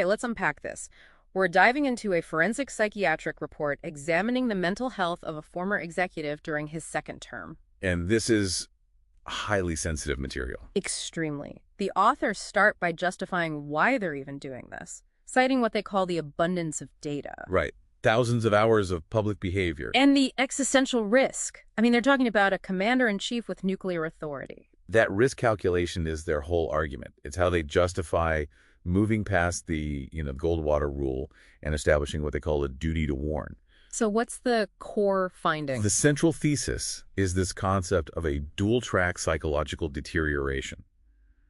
Okay, let's unpack this. We're diving into a forensic psychiatric report examining the mental health of a former executive during his second term. And this is highly sensitive material. Extremely. The authors start by justifying why they're even doing this, citing what they call the abundance of data. Right. Thousands of hours of public behavior. And the existential risk. I mean, they're talking about a commander-in-chief with nuclear authority. That risk calculation is their whole argument. It's how they justify moving past the, Goldwater rule and establishing what they call a duty to warn. So what's the core finding? The central thesis is this concept of a dual-track psychological deterioration.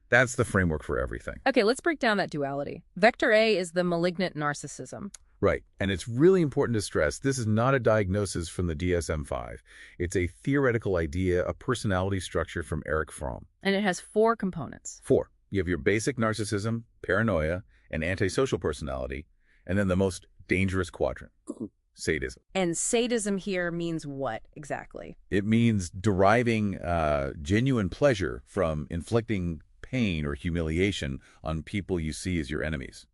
That's the framework for everything. Okay, let's break down that duality. Vector A is the malignant narcissism. Right. And it's really important to stress this is not a diagnosis from the DSM-5. It's a theoretical idea, a personality structure from Erich Fromm. And it has 4 components. 4. You have your basic narcissism, paranoia, and antisocial personality, and then the most dangerous quadrant, sadism. And sadism here means what exactly? It means deriving genuine pleasure from inflicting pain or humiliation on people you see as your enemies.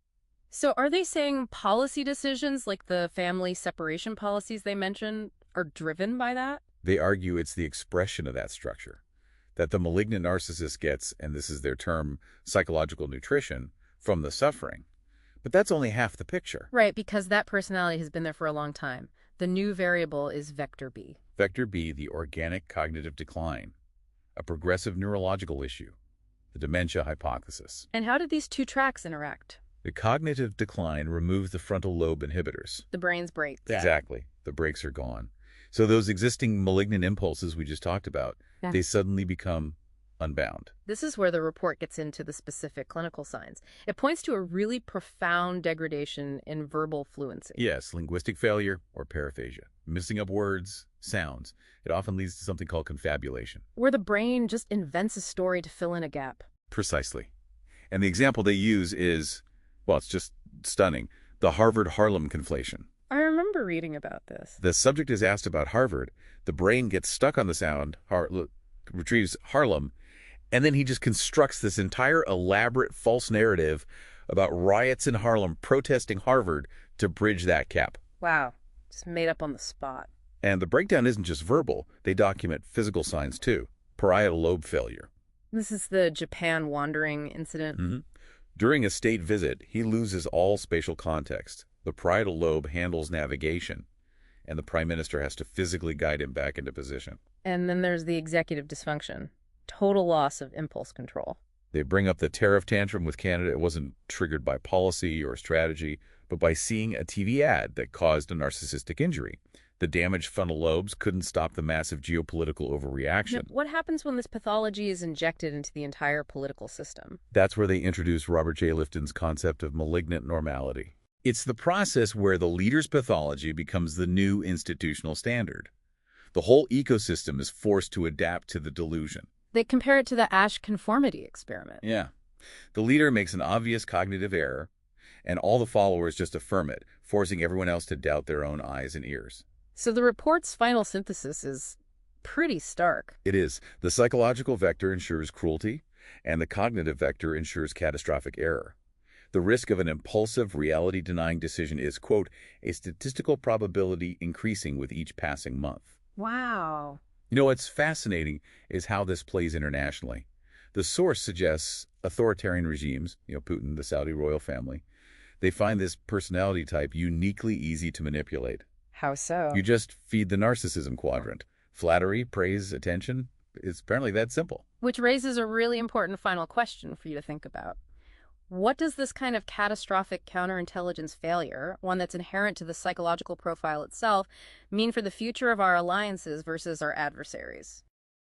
So are they saying policy decisions like the family separation policies they mentioned are driven by that? They argue it's the expression of that structure, that the malignant narcissist gets, and this is their term, psychological nutrition, from the suffering. But that's only half the picture. Right, because that personality has been there for a long time. The new variable is Vector B. Vector B, the organic cognitive decline, a progressive neurological issue, the dementia hypothesis. And how did these 2 tracks interact? The cognitive decline removes the frontal lobe inhibitors. The brain's brakes. Yeah. Exactly. The brakes are gone. So those existing malignant impulses we just talked about, they suddenly become unbound. This is where the report gets into the specific clinical signs. It points to a really profound degradation in verbal fluency. Yes, linguistic failure or paraphasia. Missing up words, sounds. It often leads to something called confabulation. Where the brain just invents a story to fill in a gap. Precisely. And the example they use is, well, it's just stunning, the Harvard-Harlem conflation. I remember reading about this. The subject is asked about Harvard. The brain gets stuck on the sound, retrieves Harlem, and then he just constructs this entire elaborate false narrative about riots in Harlem protesting Harvard to bridge that gap. Wow. Just made up on the spot. And the breakdown isn't just verbal. They document physical signs, too. Parietal lobe failure. This is the Japan wandering incident. Mm-hmm. During a state visit, he loses all spatial context. The parietal lobe handles navigation, and the prime minister has to physically guide him back into position. And then there's the executive dysfunction. Total loss of impulse control. They bring up the tariff tantrum with Canada. It wasn't triggered by policy or strategy, but by seeing a TV ad that caused a narcissistic injury. The damaged frontal lobes couldn't stop the massive geopolitical overreaction. Now, what happens when this pathology is injected into the entire political system? That's where they introduce Robert J. Lifton's concept of malignant normality. It's the process where the leader's pathology becomes the new institutional standard. The whole ecosystem is forced to adapt to the delusion. They compare it to the Asch conformity experiment. Yeah. The leader makes an obvious cognitive error, and all the followers just affirm it, forcing everyone else to doubt their own eyes and ears. So the report's final synthesis is pretty stark. It is. The psychological vector ensures cruelty, and the cognitive vector ensures catastrophic error. The risk of an impulsive, reality-denying decision is, quote, a statistical probability increasing with each passing month. Wow. You know, what's fascinating is how this plays internationally. The source suggests authoritarian regimes, Putin, the Saudi royal family, they find this personality type uniquely easy to manipulate. How so? You just feed the narcissism quadrant. Flattery, praise, attention. It's apparently that simple. Which raises a really important final question for you to think about. What does this kind of catastrophic counterintelligence failure, one that's inherent to the psychological profile itself, mean for the future of our alliances versus our adversaries?